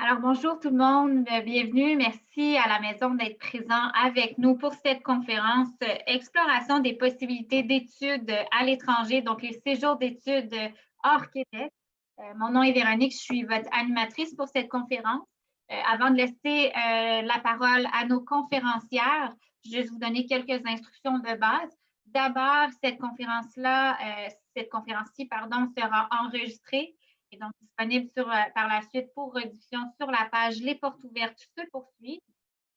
Alors, bonjour tout le monde, bienvenue. Merci à la maison d'être présent avec nous pour cette conférence Exploration des possibilités d'études à l'étranger, donc les séjours d'études hors Québec. Mon nom est Véronique, je suis votre animatrice pour cette conférence. Avant de laisser la parole à nos conférencières, je vais vous donner quelques instructions de base. D'abord, cette conférence-ci, pardon, sera enregistrée et donc disponible par la suite pour rediffusion sur la page Les Portes ouvertes se poursuit.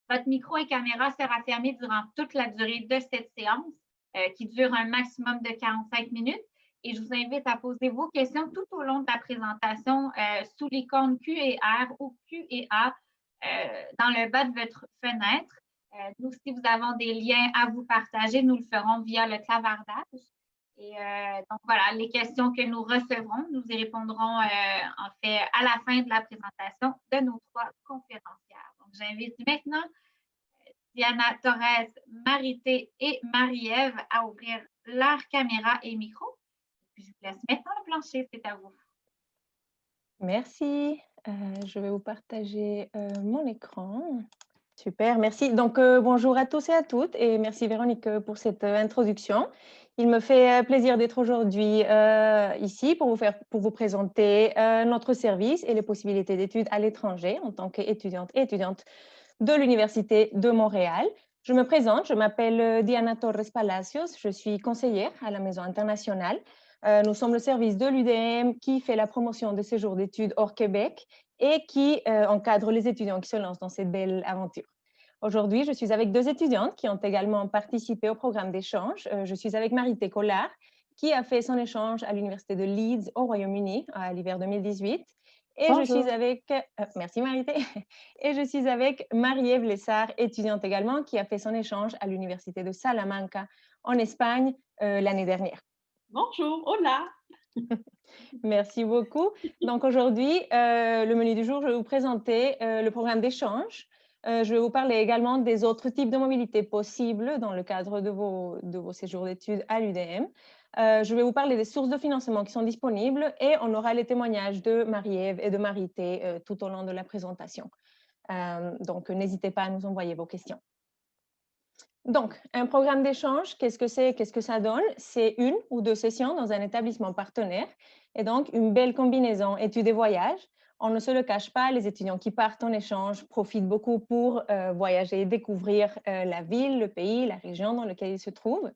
Votre micro et caméra sera fermé durant toute la durée de cette séance, qui dure un maximum de 45 minutes. Et je vous invite à poser vos questions tout au long de la présentation sous l'icône Q et R ou Q et A dans le bas de votre fenêtre. Nous, si vous avez des liens à vous partager, nous le ferons via le clavardage. Et donc voilà, les questions que nous recevrons, nous y répondrons en fait à la fin de la présentation de nos trois conférencières. Donc j'invite maintenant Diana Torres, Marité et Marie-Ève à ouvrir leur caméra et micro. Puis je vous laisse maintenant le plancher, c'est à vous. Merci. Je vais vous partager mon écran. Super, merci. Donc, bonjour à tous et à toutes et merci Véronique pour cette introduction. Il me fait plaisir d'être aujourd'hui ici pour vous présenter notre service et les possibilités d'études à l'étranger en tant qu'étudiante et étudiante de l'Université de Montréal. Je me présente, je m'appelle Diana Torres Palacios, je suis conseillère à la Maison internationale. Nous sommes le service de l'UDM qui fait la promotion des séjours d'études hors Québec et qui encadre les étudiants qui se lancent dans cette belle aventure. Aujourd'hui, je suis avec deux étudiantes qui ont également participé au programme d'échange. Je suis avec Marité Collard, qui a fait son échange à l'Université de Leeds au Royaume-Uni à l'hiver 2018. Et je suis Bonjour. avec, merci Marité, et je suis avec Marie-Ève Lessard, étudiante également, qui a fait son échange à l'Université de Salamanca en Espagne l'année dernière. Bonjour, hola. Merci beaucoup. Donc aujourd'hui, le menu du jour, je vais vous présenter le programme d'échange. Je vais vous parler également des autres types de mobilité possibles dans le cadre de vos séjours d'études à l'UDM. Je vais vous parler des sources de financement qui sont disponibles et on aura les témoignages de Marie-Ève et de Marité tout au long de la présentation. Donc, n'hésitez pas à nous envoyer vos questions. Donc, un programme d'échange, qu'est-ce que c'est, qu'est-ce que ça donne? C'est une ou deux sessions dans un établissement partenaire et donc une belle combinaison études et voyages. On ne se le cache pas, les étudiants qui partent en échange profitent beaucoup pour voyager et découvrir la ville, le pays, la région dans laquelle ils se trouvent.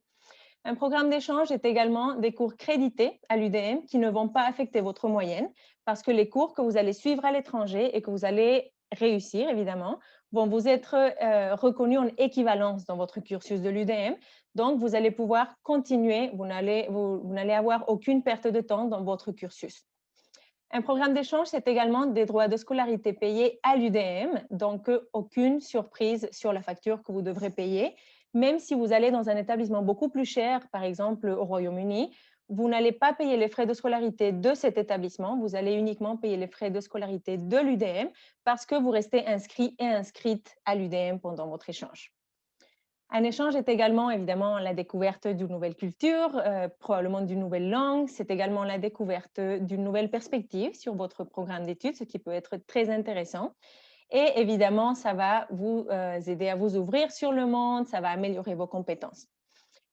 Un programme d'échange est également des cours crédités à l'UDM qui ne vont pas affecter votre moyenne parce que les cours que vous allez suivre à l'étranger et que vous allez réussir, évidemment, vont vous être reconnus en équivalence dans votre cursus de l'UDM. Donc, vous allez pouvoir continuer, vous n'allez avoir aucune perte de temps dans votre cursus. Un programme d'échange, c'est également des droits de scolarité payés à l'UDM, donc aucune surprise sur la facture que vous devrez payer. Même si vous allez dans un établissement beaucoup plus cher, par exemple au Royaume-Uni, vous n'allez pas payer les frais de scolarité de cet établissement, vous allez uniquement payer les frais de scolarité de l'UDM parce que vous restez inscrit et inscrite à l'UDM pendant votre échange. Un échange est également évidemment la découverte d'une nouvelle culture, probablement d'une nouvelle langue. C'est également la découverte d'une nouvelle perspective sur votre programme d'études, ce qui peut être très intéressant. Et évidemment, ça va vous aider à vous ouvrir sur le monde, ça va améliorer vos compétences.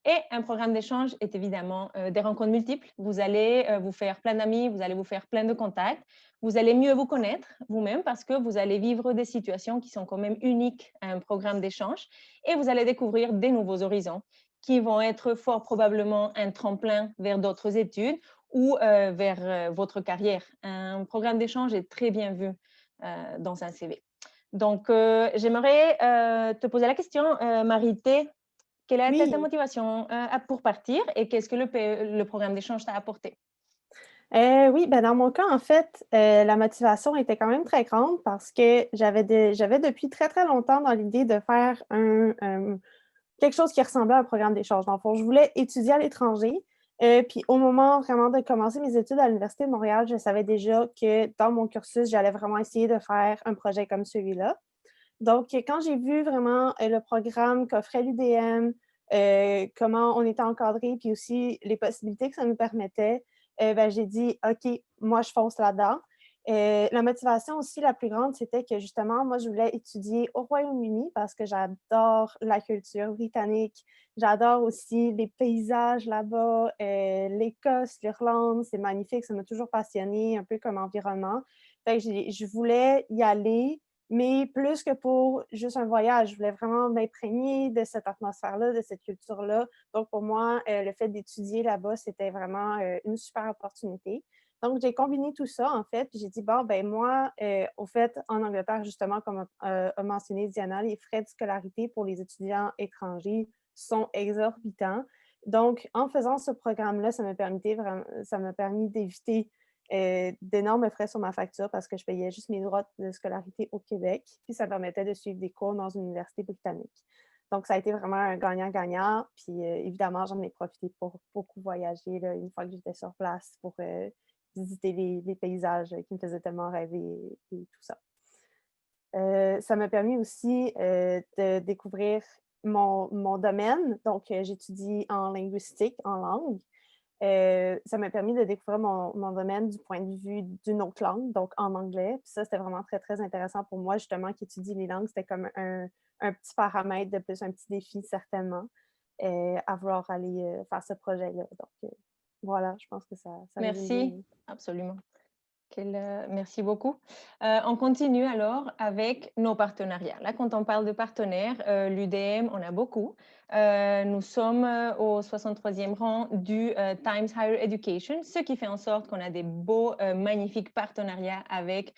Et un programme d'échange est évidemment des rencontres multiples. Vous allez vous faire plein d'amis, vous allez vous faire plein de contacts. Vous allez mieux vous connaître vous-même parce que vous allez vivre des situations qui sont quand même uniques à un programme d'échange et vous allez découvrir des nouveaux horizons qui vont être fort probablement un tremplin vers d'autres études ou vers votre carrière. Un programme d'échange est très bien vu dans un CV. Donc, j'aimerais te poser la question, Marité, quelle a été ta Oui, motivation pour partir et qu'est-ce que le programme d'échange t'a apporté? oui, ben dans mon cas, en fait, la motivation était quand même très grande parce que j'avais depuis très, très longtemps dans l'idée de faire quelque chose qui ressemblait à un programme d'échange. Dans le fond, je voulais étudier à l'étranger. Puis au moment vraiment de commencer mes études à l'Université de Montréal, je savais déjà que dans mon cursus, j'allais vraiment essayer de faire un projet comme celui-là. Donc, quand j'ai vu vraiment le programme qu'offrait l'UDM, comment on était encadré, puis aussi les possibilités que ça nous permettait, ben, j'ai dit, OK, moi, je fonce là-dedans. La motivation aussi la plus grande, c'était que justement, moi, je voulais étudier au Royaume-Uni parce que j'adore la culture britannique. J'adore aussi les paysages là-bas, l'Écosse, l'Irlande, c'est magnifique, ça m'a toujours passionnée, un peu comme environnement. Fait que je voulais y aller, mais plus que pour juste un voyage, je voulais vraiment m'imprégner de cette atmosphère-là, de cette culture-là. Donc, pour moi, le fait d'étudier là-bas, c'était vraiment une super opportunité. Donc, j'ai combiné tout ça, en fait, puis j'ai dit, bon, ben moi, au fait, en Angleterre, justement, comme a mentionné Diana, les frais de scolarité pour les étudiants étrangers sont exorbitants. Donc, en faisant ce programme-là, ça m'a permis d'éviter d'énormes frais sur ma facture parce que je payais juste mes droits de scolarité au Québec, puis ça me permettait de suivre des cours dans une université britannique. Donc, ça a été vraiment un gagnant-gagnant. Puis, évidemment, j'en ai profité pour beaucoup voyager là, une fois que j'étais sur place pour visiter les paysages qui me faisaient tellement rêver et tout ça. Ça m'a permis aussi de découvrir mon domaine. Donc, j'étudie en linguistique, en langue. Ça m'a permis de découvrir mon domaine du point de vue d'une autre langue, donc en anglais. Puis ça, c'était vraiment très, très intéressant pour moi, justement, qui étudie les langues. C'était comme un petit paramètre de plus, un petit défi, certainement, à vouloir aller faire ce projet-là. Donc, voilà, je pense que ça résume bien. Merci, absolument. Merci beaucoup. On continue alors avec nos partenariats. Là, quand on parle de partenaires, l'UDM, on a beaucoup. Nous sommes au 63e rang du Times Higher Education, ce qui fait en sorte qu'on a des beaux, magnifiques partenariats avec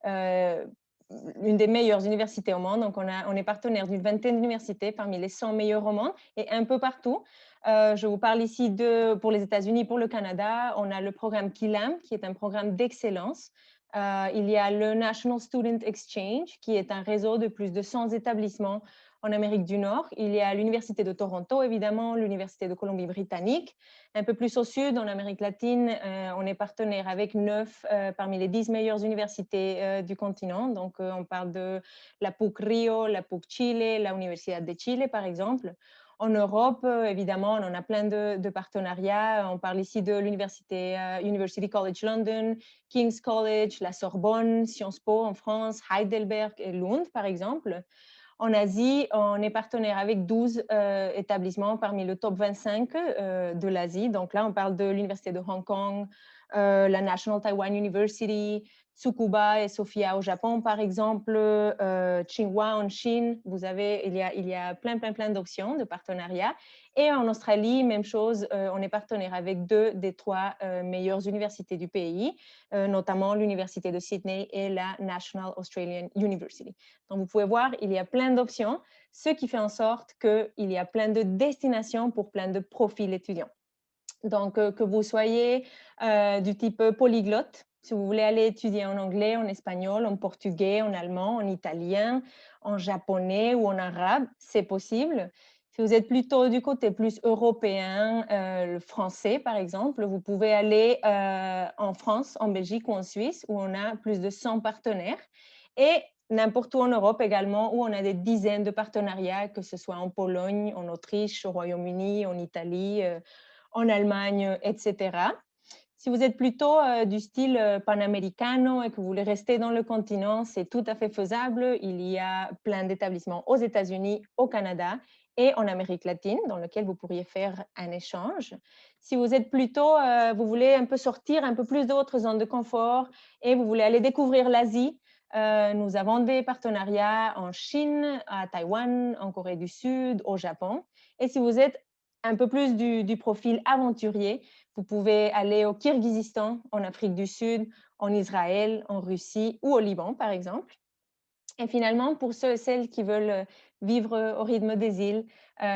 une des meilleures universités au monde. Donc, on est partenaire d'une vingtaine d'universités parmi les 100 meilleures au monde et un peu partout. Je vous parle ici pour les États-Unis, pour le Canada, on a le programme KILAM, qui est un programme d'excellence. Il y a le National Student Exchange, qui est un réseau de plus de 100 établissements en Amérique du Nord. Il y a l'Université de Toronto, évidemment, l'Université de Colombie-Britannique. Un peu plus au sud, en Amérique latine, on est partenaire avec 9 parmi les 10 meilleures universités du continent. Donc, on parle de la PUC Rio, la PUC Chile, la Universidad de Chile, par exemple. En Europe, évidemment, on en a plein de partenariats. On parle ici de l'université University College London, King's College, la Sorbonne, Sciences Po en France, Heidelberg et Lund, par exemple. En Asie, on est partenaire avec 12 établissements parmi le top 25 de l'Asie. Donc là, on parle de l'Université de Hong Kong, la National Taiwan University, Tsukuba et Sophia au Japon, par exemple, Tsinghua en Chine. Il y a plein d'options de partenariats. Et en Australie, même chose, on est partenaire avec 2 des 3 meilleures universités du pays, notamment l'Université de Sydney et la National Australian University. Donc, vous pouvez voir, il y a plein d'options, ce qui fait en sorte qu'il y a plein de destinations pour plein de profils étudiants. Donc, que vous soyez du type polyglotte, si vous voulez aller étudier en anglais, en espagnol, en portugais, en allemand, en italien, en japonais ou en arabe, c'est possible. Si vous êtes plutôt du côté plus européen, le français par exemple, vous pouvez aller en France, en Belgique ou en Suisse où on a plus de 100 partenaires et n'importe où en Europe également où on a des dizaines de partenariats, que ce soit en Pologne, en Autriche, au Royaume-Uni, en Italie, en Allemagne, etc. Si vous êtes plutôt du style panamericano et que vous voulez rester dans le continent, c'est tout à fait faisable. Il y a plein d'établissements aux États-Unis, au Canada et en Amérique latine dans lesquels vous pourriez faire un échange. Si vous êtes plutôt, vous voulez un peu sortir un peu plus de votre zone de confort et vous voulez aller découvrir l'Asie, nous avons des partenariats en Chine, à Taïwan, en Corée du Sud, au Japon. Et si vous êtes un peu plus du profil aventurier, vous pouvez aller au Kirghizistan, en Afrique du Sud, en Israël, en Russie ou au Liban, par exemple. Et finalement, pour ceux et celles qui veulent vivre au rythme des îles,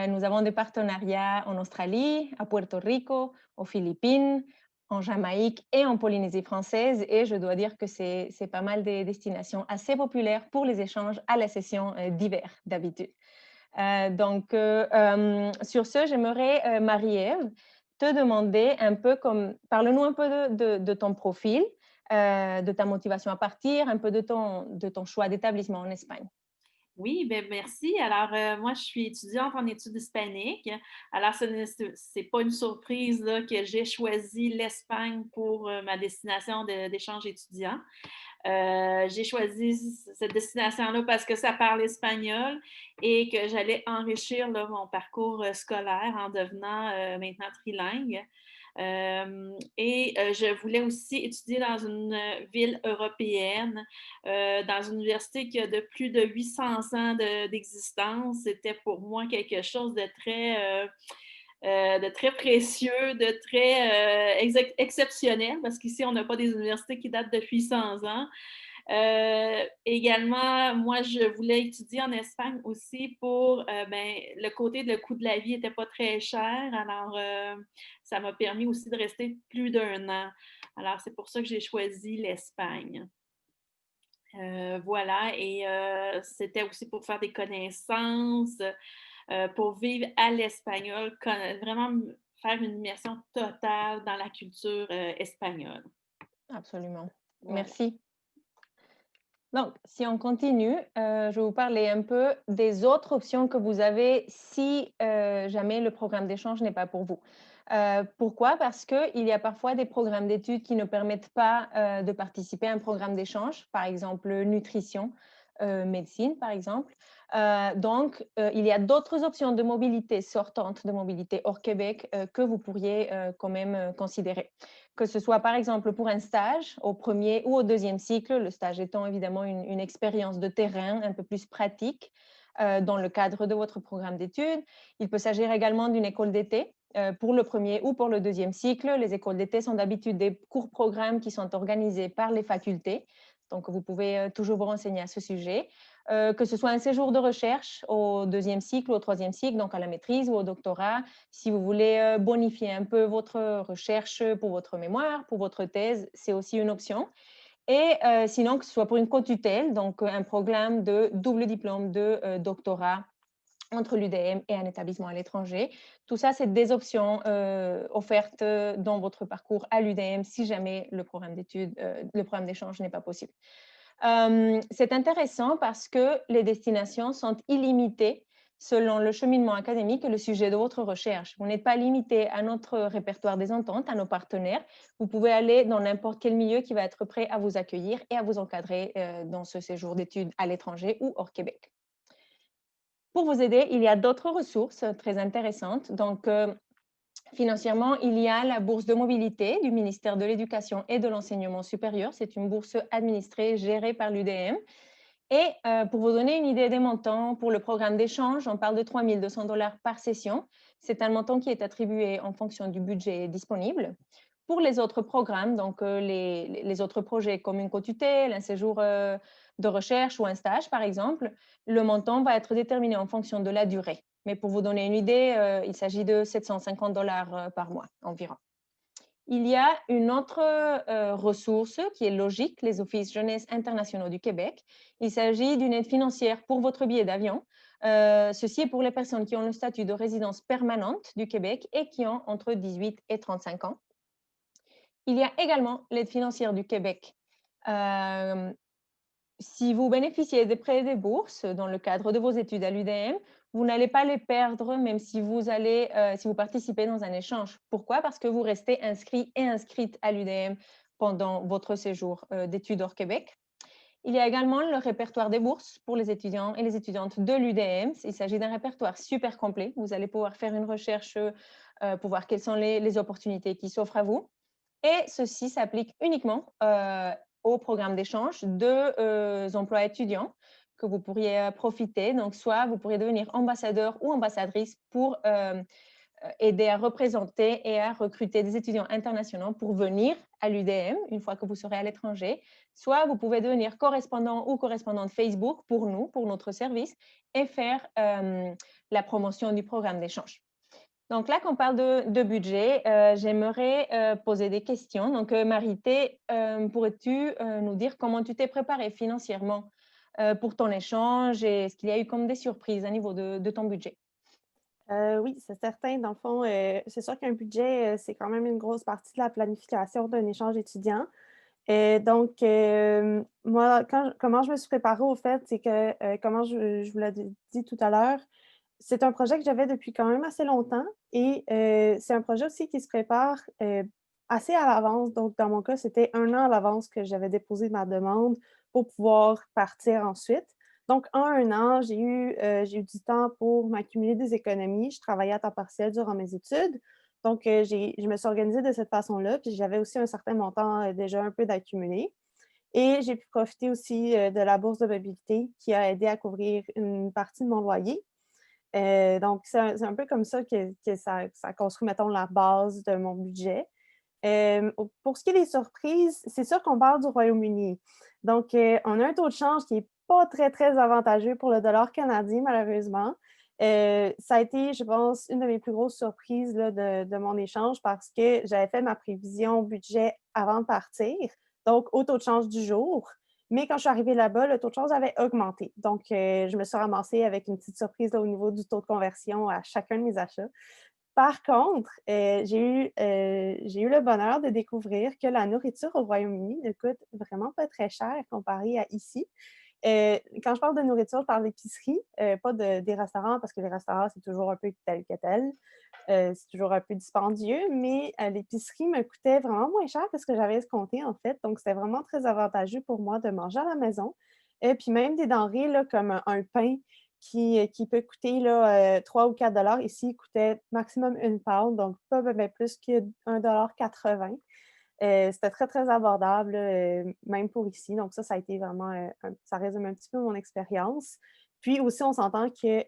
nous avons des partenariats en Australie, à Puerto Rico, aux Philippines, en Jamaïque et en Polynésie française. Et je dois dire que c'est pas mal des destinations assez populaires pour les échanges à la session d'hiver d'habitude. Donc, sur ce, j'aimerais, Marie-Ève, te demander un peu parle-nous un peu de ton profil, de ta motivation à partir, un peu de ton choix d'établissement en Espagne. Oui, ben merci. Alors, moi, je suis étudiante en études hispaniques. Alors, c'est pas une surprise là, que j'ai choisi l'Espagne pour ma destination d'échange étudiant. J'ai choisi cette destination-là parce que ça parle espagnol et que j'allais enrichir là, mon parcours scolaire en devenant maintenant trilingue. Je voulais aussi étudier dans une ville européenne, dans une université qui a de plus de 800 ans d'existence. C'était pour moi quelque chose de très précieux, de très exceptionnel, parce qu'ici, on n'a pas des universités qui datent depuis 100 ans. Également, moi, je voulais étudier en Espagne aussi pour, le côté de le coût de la vie n'était pas très cher. Alors, ça m'a permis aussi de rester plus d'un an. Alors, c'est pour ça que j'ai choisi l'Espagne. Voilà, et c'était aussi pour faire des connaissances, pour vivre à l'espagnol, vraiment faire une immersion totale dans la culture espagnole. Absolument. Voilà. Merci. Donc, si on continue, je vais vous parler un peu des autres options que vous avez si jamais le programme d'échange n'est pas pour vous. Pourquoi? Parce qu'il y a parfois des programmes d'études qui ne permettent pas de participer à un programme d'échange, par exemple nutrition, médecine, par exemple. Il y a d'autres options de mobilité sortantes, de mobilité hors Québec, que vous pourriez quand même considérer. Que ce soit par exemple pour un stage au premier ou au deuxième cycle, le stage étant évidemment une expérience de terrain un peu plus pratique dans le cadre de votre programme d'études. Il peut s'agir également d'une école d'été pour le premier ou pour le deuxième cycle. Les écoles d'été sont d'habitude des cours-programmes qui sont organisés par les facultés. Donc, vous pouvez toujours vous renseigner à ce sujet. Que ce soit un séjour de recherche au deuxième cycle, au troisième cycle, donc à la maîtrise ou au doctorat, si vous voulez bonifier un peu votre recherche pour votre mémoire, pour votre thèse, c'est aussi une option. Et sinon, que ce soit pour une co-tutelle, donc un programme de double diplôme de doctorat entre l'UDM et un établissement à l'étranger. Tout ça, c'est des options offertes dans votre parcours à l'UDM si jamais le programme d'études, le programme d'échange n'est pas possible. C'est intéressant parce que les destinations sont illimitées selon le cheminement académique et le sujet de votre recherche. Vous n'êtes pas limité à notre répertoire des ententes, à nos partenaires. Vous pouvez aller dans n'importe quel milieu qui va être prêt à vous accueillir et à vous encadrer dans ce séjour d'études à l'étranger ou hors Québec. Pour vous aider, il y a d'autres ressources très intéressantes. Donc, financièrement, il y a la bourse de mobilité du ministère de l'Éducation et de l'Enseignement supérieur. C'est une bourse administrée, gérée par l'UDM. Et pour vous donner une idée des montants, pour le programme d'échange, on parle de 3 200 $ par session. C'est un montant qui est attribué en fonction du budget disponible. Pour les autres programmes, donc les autres projets comme une co-tutelle, un séjour de recherche ou un stage, par exemple, le montant va être déterminé en fonction de la durée. Mais pour vous donner une idée, il s'agit de 750 $ par mois environ. Il y a une autre ressource qui est logique, les Offices Jeunesse internationaux du Québec. Il s'agit d'une aide financière pour votre billet d'avion. Ceci est pour les personnes qui ont le statut de résidence permanente du Québec et qui ont entre 18 et 35 ans. Il y a également l'aide financière du Québec. Si vous bénéficiez des prêts et des bourses dans le cadre de vos études à l'UDM, vous n'allez pas les perdre même si si vous participez dans un échange. Pourquoi? Parce que vous restez inscrit et inscrite à l'UDM pendant votre séjour d'études hors Québec. Il y a également le répertoire des bourses pour les étudiants et les étudiantes de l'UDM. Il s'agit d'un répertoire super complet. Vous allez pouvoir faire une recherche pour voir quelles sont les opportunités qui s'offrent à vous. Et ceci s'applique uniquement au programme d'échange de emplois étudiants que vous pourriez profiter. Donc, soit vous pourriez devenir ambassadeur ou ambassadrice pour aider à représenter et à recruter des étudiants internationaux pour venir à l'UDM une fois que vous serez à l'étranger. Soit vous pouvez devenir correspondant ou correspondante Facebook pour nous, pour notre service, et faire la promotion du programme d'échange. Donc là, quand on parle de budget, j'aimerais poser des questions. Donc, Marité, pourrais-tu nous dire comment tu t'es préparée financièrement pour ton échange et est-ce qu'il y a eu comme des surprises à niveau de ton budget? Oui, c'est certain. Dans le fond, c'est sûr qu'un budget, c'est quand même une grosse partie de la planification d'un échange étudiant. Donc, moi, comment je me suis préparée au fait, c'est que, comment je vous l'ai dit tout à l'heure, c'est un projet que j'avais depuis quand même assez longtemps et c'est un projet aussi qui se prépare assez à l'avance. Donc, dans mon cas, c'était 1 an à l'avance que j'avais déposé ma demande pour pouvoir partir ensuite. Donc, en 1 an, j'ai eu du temps pour m'accumuler des économies. Je travaillais à temps partiel durant mes études. Donc, je me suis organisée de cette façon-là. Puis, j'avais aussi un certain montant déjà un peu d'accumulé. Et j'ai pu profiter aussi de la bourse de mobilité qui a aidé à couvrir une partie de mon loyer. Donc, c'est un peu comme ça que ça construit, mettons, la base de mon budget. Pour ce qui est des surprises, c'est sûr qu'on parle du Royaume-Uni. Donc, on a un taux de change qui n'est pas très, très avantageux pour le dollar canadien, malheureusement. Ça a été, je pense, une de mes plus grosses surprises là, de mon échange parce que j'avais fait ma prévision budget avant de partir, donc au taux de change du jour. Mais quand je suis arrivée là-bas, le taux de change avait augmenté. Donc, je me suis ramassée avec une petite surprise là, au niveau du taux de conversion à chacun de mes achats. Par contre, j'ai eu le bonheur de découvrir que la nourriture au Royaume-Uni ne coûte vraiment pas très cher comparé à ici. Quand je parle de nourriture, je parle d'épicerie, pas des restaurants, parce que les restaurants, c'est toujours un peu tel que tel. C'est toujours un peu dispendieux, mais l'épicerie me coûtait vraiment moins cher que ce que j'avais escompté, en fait. Donc, c'était vraiment très avantageux pour moi de manger à la maison. Et puis même des denrées là, comme un pain qui peut coûter là, 3 ou 4 dollars. Ici, il coûtait maximum 1 pound, donc pas plus que 1,80 $. C'était très, très abordable, même pour ici. Donc ça a été vraiment, ça résume un petit peu mon expérience. Puis aussi, on s'entend que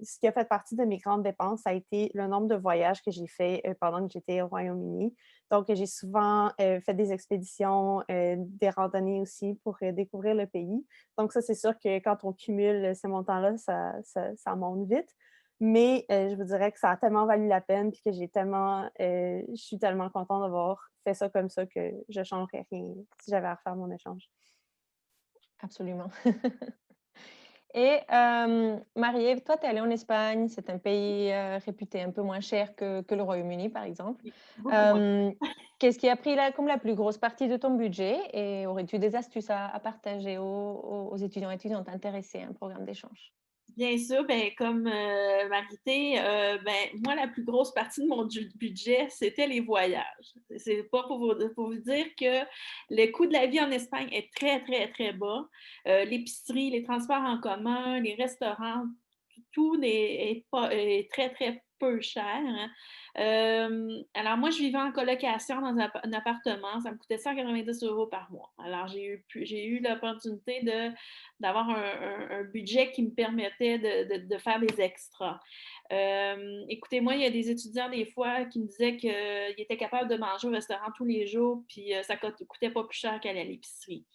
ce qui a fait partie de mes grandes dépenses, ça a été le nombre de voyages que j'ai fait pendant que j'étais au Royaume-Uni. Donc, j'ai souvent fait des expéditions, des randonnées aussi pour découvrir le pays. Donc, ça, c'est sûr que quand on cumule ces montants-là, ça monte vite. Mais je vous dirais que ça a tellement valu la peine puis que je suis tellement contente d'avoir fait ça comme ça que je ne changerais rien si j'avais à refaire mon échange. Absolument. Et Marie-Ève, toi, tu es allée en Espagne, c'est un pays réputé un peu moins cher que le Royaume-Uni, par exemple. Oui, beaucoup moins. Qu'est-ce qui a pris comme la plus grosse partie de ton budget et aurais-tu des astuces à partager aux étudiants et étudiantes intéressés à un programme d'échange? Bien sûr, ben, comme Marité, ben, moi, la plus grosse partie de mon budget, c'était les voyages. C'est pas pour vous dire que le coût de la vie en Espagne est très, très, très bas. L'épicerie, les transports en commun, les restaurants, tout est très, très peu cher. Hein. Alors, moi, je vivais en colocation dans un appartement. Ça me coûtait 190 € par mois. Alors, j'ai eu l'opportunité d'avoir un budget qui me permettait de faire des extras. Écoutez, moi, il y a des étudiants des fois qui me disaient qu'ils étaient capables de manger au restaurant tous les jours, puis ça ne coûtait pas plus cher qu'aller à l'épicerie.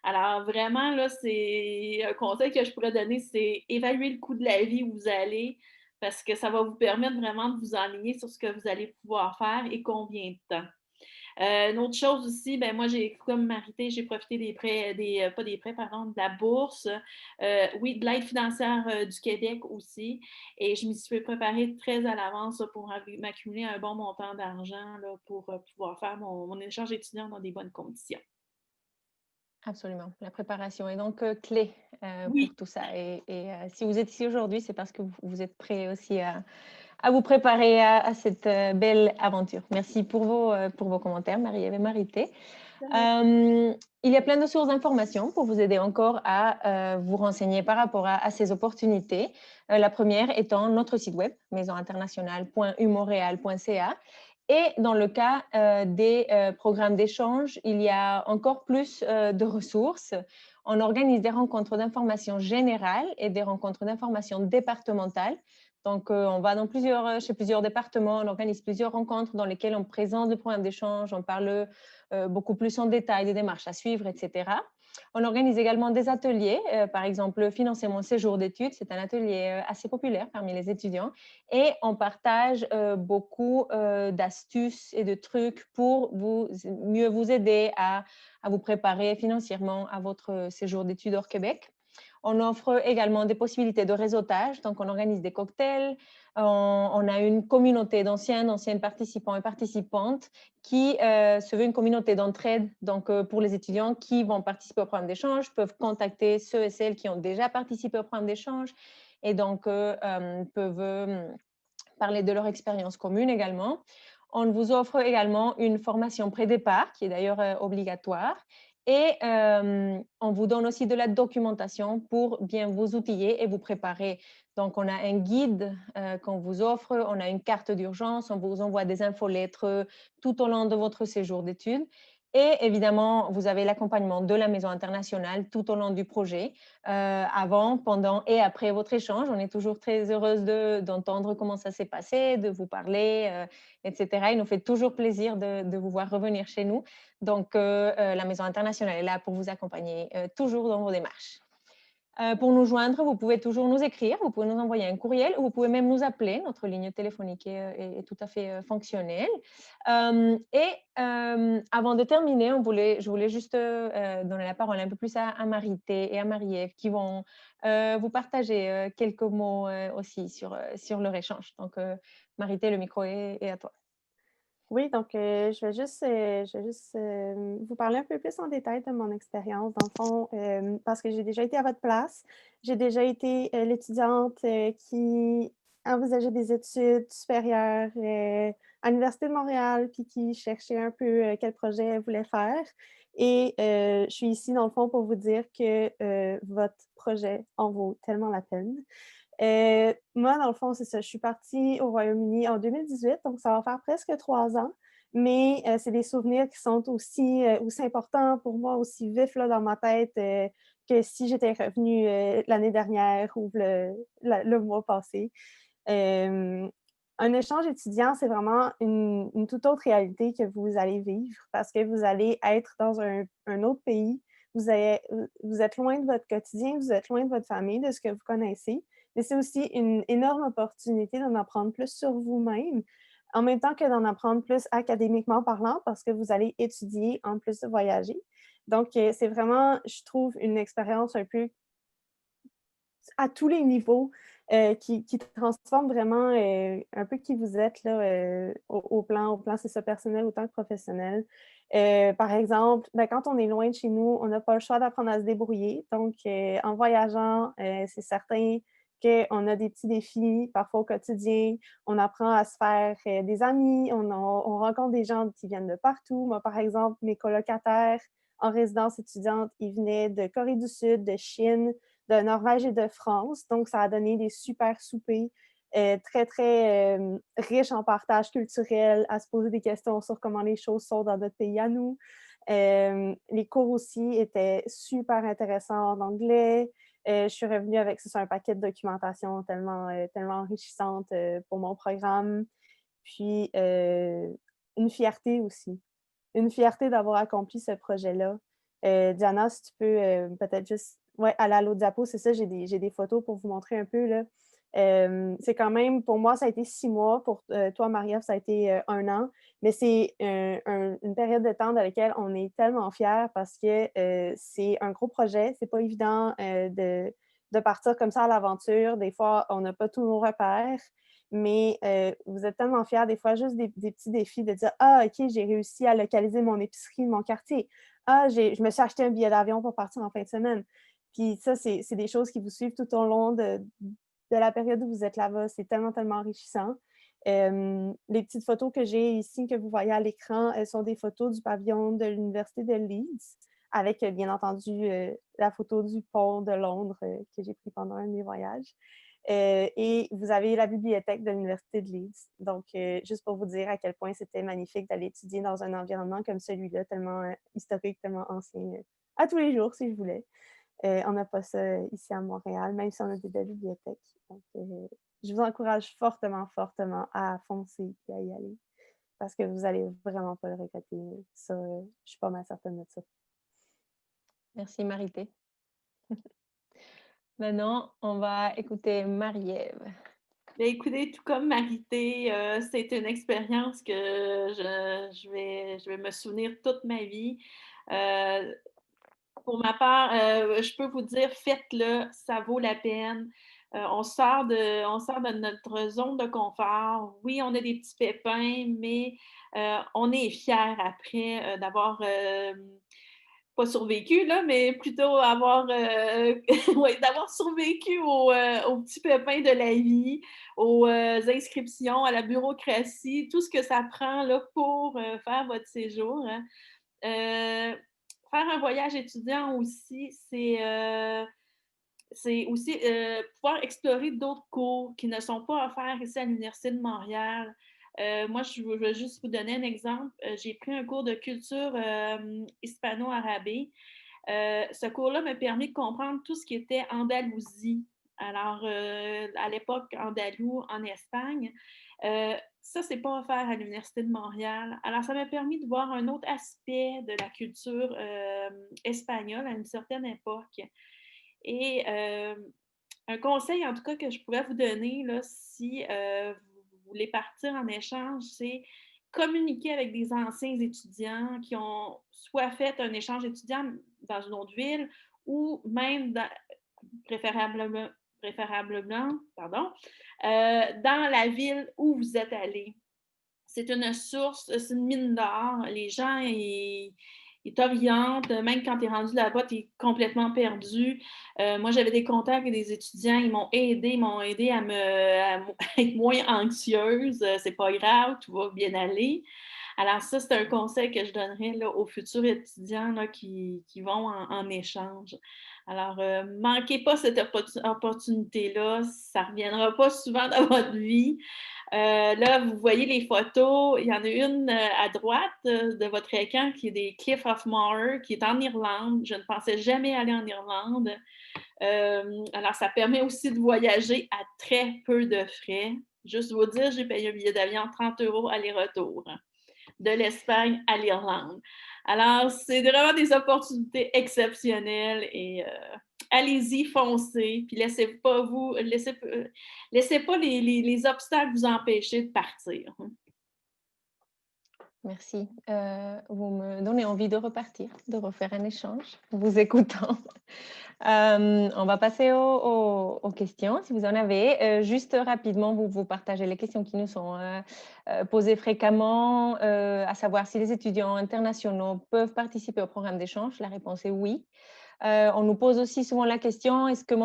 Alors, vraiment, là, c'est un conseil que je pourrais donner, c'est évaluer le coût de la vie où vous allez, parce que ça va vous permettre vraiment de vous enligner sur ce que vous allez pouvoir faire et combien de temps. Une autre chose aussi, ben moi, comme Marité, j'ai profité des prêts, pas des prêts, pardon, de la bourse, oui, de l'aide financière du Québec aussi. Et je m'y suis préparée très à l'avance pour m'accumuler un bon montant d'argent pour pouvoir faire mon échange étudiant dans des bonnes conditions. Absolument. La préparation est donc clé Oui. pour tout ça. Et si vous êtes ici aujourd'hui, c'est parce que vous êtes prêts aussi à vous préparer à cette belle aventure. Merci pour vos commentaires, Marie-Ève et Marité. Il y a plein de sources d'informations pour vous aider encore à vous renseigner par rapport à ces opportunités. La première étant notre site web, maisoninternationale.umontréal.ca. Et dans le cas des programmes d'échange, il y a encore plus de ressources. On organise des rencontres d'information générales et des rencontres d'information départementales. Donc, on va chez plusieurs départements, on organise plusieurs rencontres dans lesquelles on présente le programme d'échange, on parle beaucoup plus en détail des démarches à suivre, etc. On organise également des ateliers, par exemple, Financer mon séjour d'études, c'est un atelier assez populaire parmi les étudiants, et on partage beaucoup d'astuces et de trucs pour mieux vous aider à vous préparer financièrement à votre séjour d'études hors Québec. On offre également des possibilités de réseautage, donc on organise des cocktails, on a une communauté d'anciennes participants et participantes qui se veut une communauté d'entraide. Donc, pour les étudiants qui vont participer au programme d'échange, peuvent contacter ceux et celles qui ont déjà participé au programme d'échange et donc peuvent parler de leur expérience commune également. On vous offre également une formation pré-départ qui est d'ailleurs obligatoire. Et on vous donne aussi de la documentation pour bien vous outiller et vous préparer. Donc, on a un guide qu'on vous offre, on a une carte d'urgence, on vous envoie des infolettres tout au long de votre séjour d'études. Et évidemment, vous avez l'accompagnement de la Maison internationale tout au long du projet, avant, pendant et après votre échange. On est toujours très heureuse d'entendre comment ça s'est passé, de vous parler, etc. Il nous fait toujours plaisir de vous voir revenir chez nous. Donc, la Maison internationale est là pour vous accompagner toujours dans vos démarches. Pour nous joindre, vous pouvez toujours nous écrire, vous pouvez nous envoyer un courriel ou vous pouvez même nous appeler. Notre ligne téléphonique est tout à fait fonctionnelle. Avant de terminer, je voulais juste donner la parole un peu plus à Marité et à Marie-Ève qui vont vous partager quelques mots aussi sur leur échange. Donc, Marité, le micro est à toi. Oui, donc je vais juste vous parler un peu plus en détail de mon expérience, dans le fond, parce que j'ai déjà été à votre place. J'ai déjà été l'étudiante qui envisageait des études supérieures à l'Université de Montréal, puis qui cherchait un peu quel projet elle voulait faire. Et je suis ici, dans le fond, pour vous dire que votre projet en vaut tellement la peine. Moi, dans le fond, c'est ça. Je suis partie au Royaume-Uni en 2018, donc ça va faire presque 3 ans. Mais c'est des souvenirs qui sont aussi importants pour moi, aussi vifs là, dans ma tête que si j'étais revenue l'année dernière ou le mois passé. Un échange étudiant, c'est vraiment une toute autre réalité que vous allez vivre parce que vous allez être dans un autre pays. Vous êtes loin de votre quotidien, vous êtes loin de votre famille, de ce que vous connaissez. Mais c'est aussi une énorme opportunité d'en apprendre plus sur vous-même, en même temps que d'en apprendre plus académiquement parlant, parce que vous allez étudier en plus de voyager. Donc, c'est vraiment, je trouve, une expérience un peu à tous les niveaux qui transforme vraiment un peu qui vous êtes là, au plan c'est ça, personnel autant que professionnel. Par exemple, quand on est loin de chez nous, on n'a pas le choix d'apprendre à se débrouiller. Donc, en voyageant, c'est certain qu'on a des petits défis parfois au quotidien. On apprend à se faire des amis, on rencontre des gens qui viennent de partout. Moi, par exemple, mes colocataires en résidence étudiante, ils venaient de Corée du Sud, de Chine, de Norvège et de France. Donc, ça a donné des super soupers très, très riches en partage culturel, à se poser des questions sur comment les choses sont dans notre pays à nous. Les cours aussi étaient super intéressants en anglais. Je suis revenue avec un paquet de documentation tellement enrichissante pour mon programme. Puis, une fierté aussi. Une fierté d'avoir accompli ce projet-là. Diana, si tu peux peut-être juste aller à l'autre diapo, c'est ça, j'ai des photos pour vous montrer un peu. Là. C'est quand même, pour moi, ça a été 6 mois. Pour toi, Marie-Ève, ça a été 1 an. Mais c'est une période de temps dans laquelle on est tellement fiers parce que c'est un gros projet. C'est pas évident de partir comme ça à l'aventure. Des fois, on n'a pas tous nos repères. Mais vous êtes tellement fiers, des fois, juste des petits défis de dire « Ah, OK, j'ai réussi à localiser mon épicerie de mon quartier. Ah, je me suis acheté un billet d'avion pour partir en fin de semaine. » Puis ça, c'est des choses qui vous suivent tout au long de la période où vous êtes là-bas. C'est tellement, tellement enrichissant. Les petites photos que j'ai ici, que vous voyez à l'écran, elles sont des photos du pavillon de l'Université de Leeds, avec, bien entendu, la photo du pont de Londres que j'ai pris pendant un de mes voyages. Et vous avez la bibliothèque de l'Université de Leeds. Donc, juste pour vous dire à quel point c'était magnifique d'aller étudier dans un environnement comme celui-là, tellement historique, tellement ancien, à tous les jours, si je voulais. On n'a pas ça ici à Montréal, même si on a des belles bibliothèques. Donc, je vous encourage fortement, fortement à foncer et à y aller, parce que vous n'allez vraiment pas le regretter. Ça, je suis pas mal certaine de ça. Merci, Marité. Maintenant, on va écouter Marie-Ève. Bien, écoutez, tout comme Marité, c'est une expérience que je vais me souvenir toute ma vie. Pour ma part, je peux vous dire, faites-le, ça vaut la peine. On sort de notre zone de confort. Oui, on a des petits pépins, mais on est fiers après d'avoir pas survécu, là, mais plutôt d'avoir survécu aux petits pépins de la vie, aux inscriptions, à la bureaucratie, tout ce que ça prend là, pour faire votre séjour. Hein. Faire un voyage étudiant aussi, c'est aussi pouvoir explorer d'autres cours qui ne sont pas offerts ici à l'Université de Montréal. Moi, je vais juste vous donner un exemple. J'ai pris un cours de culture hispano-arabée. Ce cours-là m'a permis de comprendre tout ce qui était Andalousie. Alors, à l'époque, Andalou en Espagne. Ça, c'est pas offert à l'Université de Montréal. Alors, ça m'a permis de voir un autre aspect de la culture espagnole à une certaine époque. Et un conseil, en tout cas, que je pourrais vous donner, là, si vous voulez partir en échange, c'est communiquer avec des anciens étudiants qui ont soit fait un échange étudiant dans une autre ville ou même préférablement, dans la ville où vous êtes allé. C'est une source, c'est une mine d'or. Les gens, ils t'orientent. Même quand tu es rendu là-bas, tu es complètement perdu. Moi, j'avais des contacts avec des étudiants. Ils m'ont aidé à être moins anxieuse. C'est pas grave, tout va bien aller. Alors ça, c'est un conseil que je donnerais là, aux futurs étudiants là, qui vont en échange. Alors, manquez pas cette opportunité-là. Ça ne reviendra pas souvent dans votre vie. Là, vous voyez les photos. Il y en a une à droite de votre écran qui est des Cliffs of Moher, qui est en Irlande. Je ne pensais jamais aller en Irlande. Alors, ça permet aussi de voyager à très peu de frais. Juste vous dire, j'ai payé un billet d'avion 30 € aller-retour de l'Espagne à l'Irlande. Alors, c'est vraiment des opportunités exceptionnelles et allez-y, foncez, puis laissez pas les obstacles vous empêcher de partir. Merci. Vous me donnez envie de repartir, de refaire un échange en vous écoutant. On va passer aux questions, si vous en avez. Juste rapidement, vous partagez les questions qui nous sont posées fréquemment, à savoir si les étudiants internationaux peuvent participer au programme d'échange. La réponse est oui. On nous pose aussi souvent la question, est-ce que dans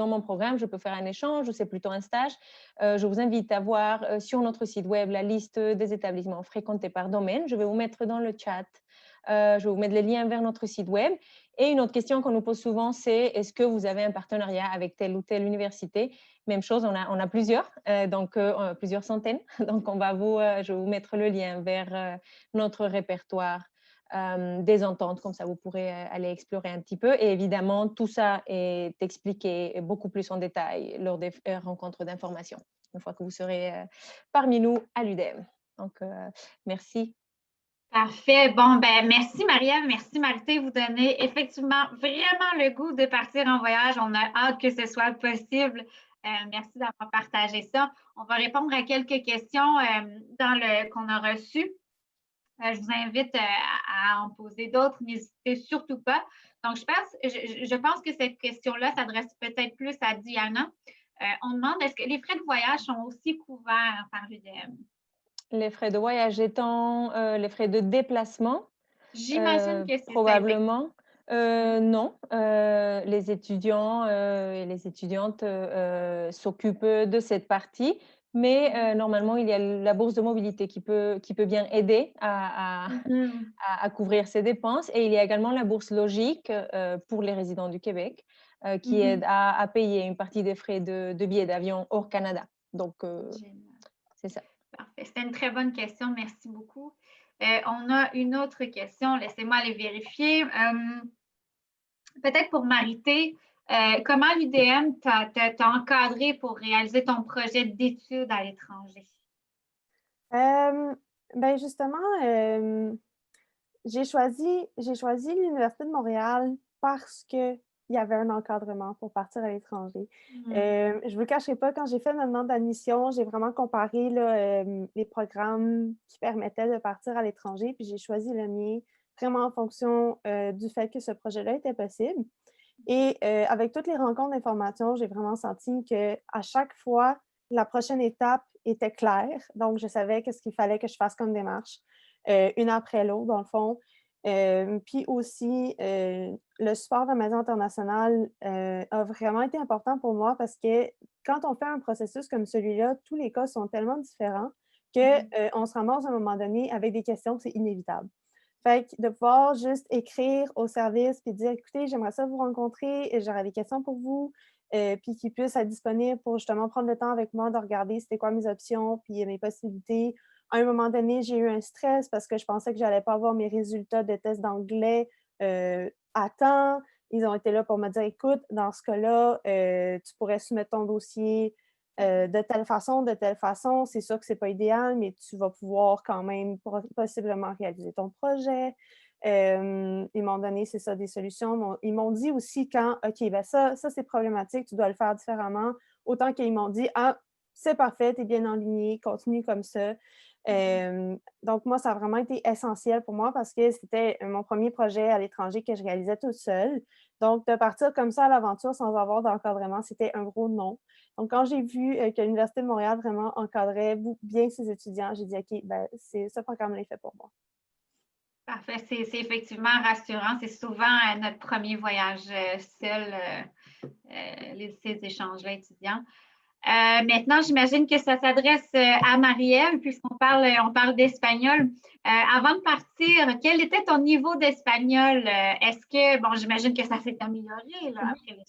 mon programme, je peux faire un échange ou c'est plutôt un stage? Je vous invite à voir sur notre site web la liste des établissements fréquentés par domaine. Je vais vous mettre dans le chat, je vais vous mettre les liens vers notre site web. Et une autre question qu'on nous pose souvent, c'est est-ce que vous avez un partenariat avec telle ou telle université? Même chose, on a plusieurs, plusieurs centaines. Donc, je vais vous mettre le lien vers notre répertoire des ententes, comme ça vous pourrez aller explorer un petit peu. Et évidemment, tout ça est expliqué beaucoup plus en détail lors des rencontres d'information, une fois que vous serez parmi nous à l'UDEM. Donc, merci. Parfait. Bon, ben merci Marie-Ève, merci Marité. Vous donnez effectivement vraiment le goût de partir en voyage. On a hâte que ce soit possible. Merci d'avoir partagé ça. On va répondre à quelques questions qu'on a reçues. Je vous invite à en poser d'autres. N'hésitez surtout pas. Donc, je pense que cette question-là s'adresse peut-être plus à Diana. On demande, est-ce que les frais de voyage sont aussi couverts par l'UDM? Les frais de voyage étant les frais de déplacement? J'imagine que c'est probablement. Non, les étudiants et les étudiantes s'occupent de cette partie, mais normalement, il y a la bourse de mobilité qui peut bien aider à couvrir ces dépenses. Et il y a également la bourse logique pour les résidents du Québec qui aide à payer une partie des frais de billets d'avion hors Canada. Donc, c'est ça. Parfait. C'était une très bonne question. Merci beaucoup. On a une autre question. Laissez-moi aller vérifier. Peut-être pour Marité, comment l'UDM t'a encadré pour réaliser ton projet d'études à l'étranger? Ben justement, j'ai choisi l'Université de Montréal parce qu'il y avait un encadrement pour partir à l'étranger. Je ne vous le cacherai pas, quand j'ai fait ma demande d'admission, j'ai vraiment comparé là, les programmes qui permettaient de partir à l'étranger, puis j'ai choisi le mien vraiment en fonction du fait que ce projet-là était possible. Et avec toutes les rencontres d'information, j'ai vraiment senti qu'à chaque fois, la prochaine étape était claire. Donc, je savais qu'est-ce qu'il fallait que je fasse comme démarche, une après l'autre, dans le fond. Puis aussi, le support de Maison Internationale a vraiment été important pour moi parce que quand on fait un processus comme celui-là, tous les cas sont tellement différents qu'on se ramasse à un moment donné avec des questions, c'est inévitable. Fait que de pouvoir juste écrire au service puis dire: «Écoutez, j'aimerais ça vous rencontrer, et j'aurais des questions pour vous», puis qu'ils puissent être disponibles pour justement prendre le temps avec moi de regarder c'était quoi mes options puis mes possibilités. À un moment donné, j'ai eu un stress parce que je pensais que j'allais pas avoir mes résultats de test d'anglais, à temps. Ils ont été là pour me dire: «Écoute, dans ce cas-là, tu pourrais soumettre ton dossier de telle façon, c'est sûr que c'est pas idéal, mais tu vas pouvoir quand même possiblement réaliser ton projet». Ils m'ont donné, c'est ça, des solutions. Ils m'ont dit aussi quand, OK, ben ça c'est problématique, tu dois le faire différemment. Autant qu'ils m'ont dit, ah, c'est parfait, tu es bien aligné, continue comme ça. Donc, moi, ça a vraiment été essentiel pour moi parce que c'était mon premier projet à l'étranger que je réalisais toute seule. Donc, de partir comme ça à l'aventure sans avoir d'encadrement, c'était un gros non. Donc, quand j'ai vu que l'Université de Montréal vraiment encadrait bien ses étudiants, j'ai dit, OK, ben, ce programme-là est fait pour moi. Parfait, c'est effectivement rassurant. C'est souvent notre premier voyage seul, ces échanges-là étudiants. Maintenant, j'imagine que ça s'adresse à Marie-Ève, on parle d'espagnol. Avant de partir, quel était ton niveau d'espagnol? Est-ce que, bon, j'imagine que ça s'est amélioré là, après les...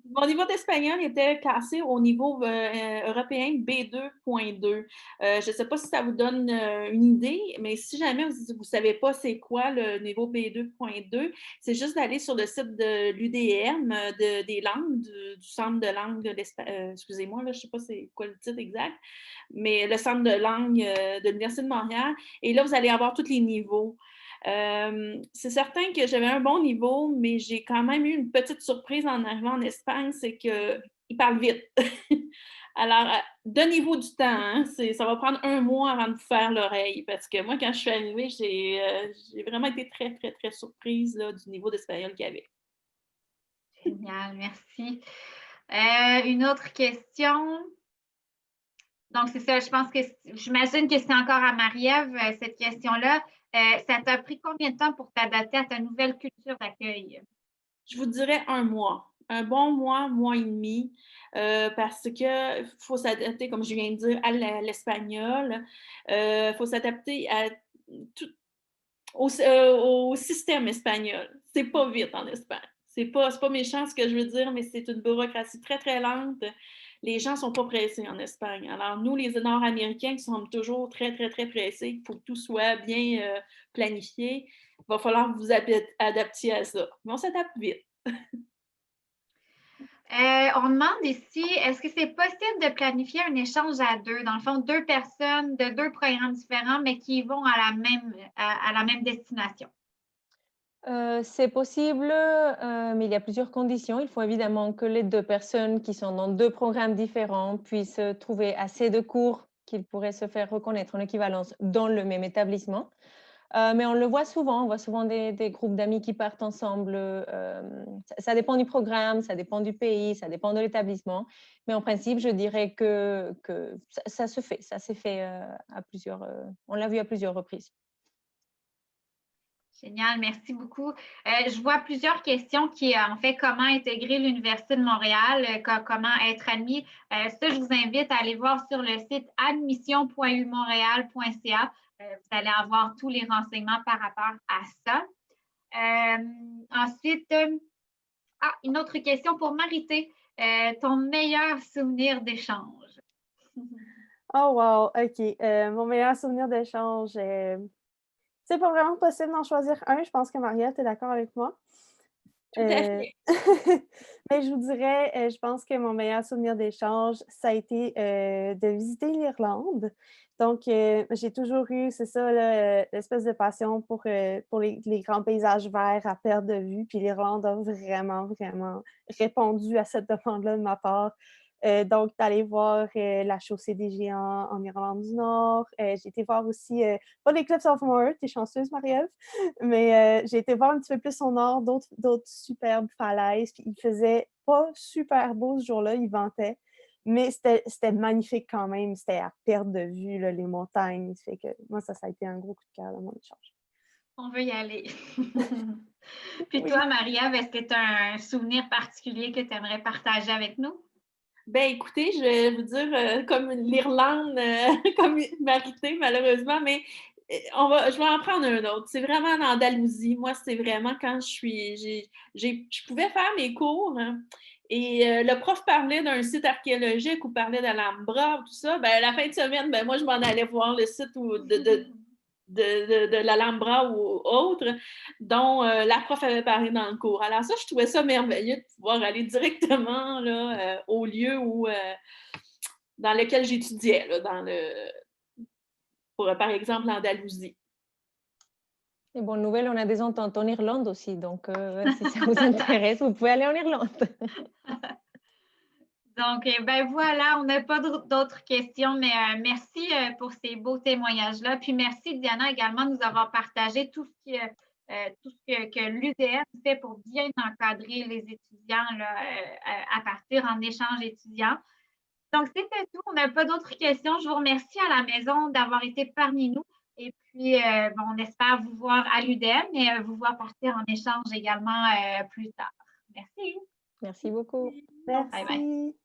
Mon niveau d'espagnol était classé au niveau européen B2.2. Je ne sais pas si ça vous donne une idée, mais si jamais vous ne savez pas c'est quoi le niveau B2.2, c'est juste d'aller sur le site de l'UDM, des langues, du centre de langue de l'Espagne. Excusez-moi, là, je ne sais pas c'est quoi le titre exact, mais le centre de langue de l'Université de Montréal. Et là, vous allez avoir tous les niveaux. C'est certain que j'avais un bon niveau, mais j'ai quand même eu une petite surprise en arrivant en Espagne, c'est qu'ils parlent vite. Alors, donnez-vous du temps, hein? Ça va prendre 1 mois avant de vous faire l'oreille, parce que moi, quand je suis arrivée, j'ai vraiment été très, très, très surprise là, du niveau d'espagnol qu'il y avait. Génial, merci. Une autre question. Donc, c'est ça, j'imagine que c'est encore à Marie-Ève, cette question-là. Ça t'a pris combien de temps pour t'adapter à ta nouvelle culture d'accueil? Je vous dirais 1 mois. Un bon mois, mois et demi, parce que faut s'adapter, comme je viens de dire, à l'espagnol. Faut s'adapter à tout au système espagnol. C'est pas vite en Espagne. C'est pas méchant ce que je veux dire, mais c'est une bureaucratie très, très lente. Les gens sont pas pressés en Espagne. Alors, nous, les Nord-Américains, qui sommes toujours très, très, très pressés, il faut que tout soit bien planifié. Il va falloir que vous adaptiez à ça. Mais on s'adapte vite. On demande ici, est-ce que c'est possible de planifier un échange à deux? Dans le fond, 2 personnes de 2 programmes différents, mais qui vont à la même destination. C'est possible, mais il y a plusieurs conditions. Il faut évidemment que les 2 personnes qui sont dans 2 programmes différents puissent trouver assez de cours qu'ils pourraient se faire reconnaître en équivalence dans le même établissement. Mais on le voit souvent, on voit souvent des groupes d'amis qui partent ensemble. Ça dépend du programme, ça dépend du pays, ça dépend de l'établissement. Mais en principe, je dirais que ça se fait. Ça s'est fait à plusieurs, on l'a vu à plusieurs reprises. Génial, merci beaucoup. Je vois plusieurs questions qui, en fait, comment intégrer l'Université de Montréal, comment être admis. Ça, je vous invite à aller voir sur le site admission.umontréal.ca. Vous allez avoir tous les renseignements par rapport à ça. Ensuite, une autre question pour Marité. Ton meilleur souvenir d'échange? Oh wow, OK. Mon meilleur souvenir d'échange, c'est pas vraiment possible d'en choisir un. Je pense que Marielle, tu es d'accord avec moi? Tout à fait. Mais je vous dirais, je pense que mon meilleur souvenir d'échange, ça a été de visiter l'Irlande. Donc, j'ai toujours eu, c'est ça, là, l'espèce de passion pour les grands paysages verts à perte de vue. Puis l'Irlande a vraiment, vraiment répondu à cette demande-là de ma part. Donc, d'aller voir la Chaussée des Géants en Irlande du Nord. J'ai été voir aussi, pas l'Eclipse of Moher, t'es chanceuse, Marie-Ève, mais j'ai été voir un petit peu plus au nord, d'autres superbes falaises. Puis il faisait pas super beau ce jour-là, il ventait, mais c'était magnifique quand même. C'était à perte de vue, là, les montagnes. Ça fait que moi, ça a été un gros coup de cœur dans mon échange. On veut y aller. Puis Oui. toi, Marie-Ève, est-ce que tu as un souvenir particulier que tu aimerais partager avec nous? Ben écoutez, je vais vous dire comme l'Irlande, comme Marité, malheureusement, mais je vais en prendre un autre. C'est vraiment en Andalousie. Moi, c'est vraiment quand je pouvais faire mes cours, hein, et le prof parlait d'un site archéologique ou parlait d'Alhambra, tout ça. Ben, à la fin de semaine, ben, moi, je m'en allais voir le site de l'Alhambra ou autre, dont la prof avait parlé dans le cours. Alors ça, je trouvais ça merveilleux de pouvoir aller directement là, au lieu dans lequel j'étudiais, là, par exemple, l'Andalousie. Et bonne nouvelle, on a des ententes en Irlande aussi, donc si ça vous intéresse, vous pouvez aller en Irlande. Donc, ben voilà, on n'a pas d'autres questions, mais merci pour ces beaux témoignages-là. Puis merci, Diana, également, de nous avoir partagé tout ce que l'UDM fait pour bien encadrer les étudiants là, à partir en échange étudiant. Donc, c'était tout. On n'a pas d'autres questions. Je vous remercie à la maison d'avoir été parmi nous. Et puis, bon, on espère vous voir à l'UDM et vous voir partir en échange également plus tard. Merci. Merci beaucoup. Merci. Bye bye.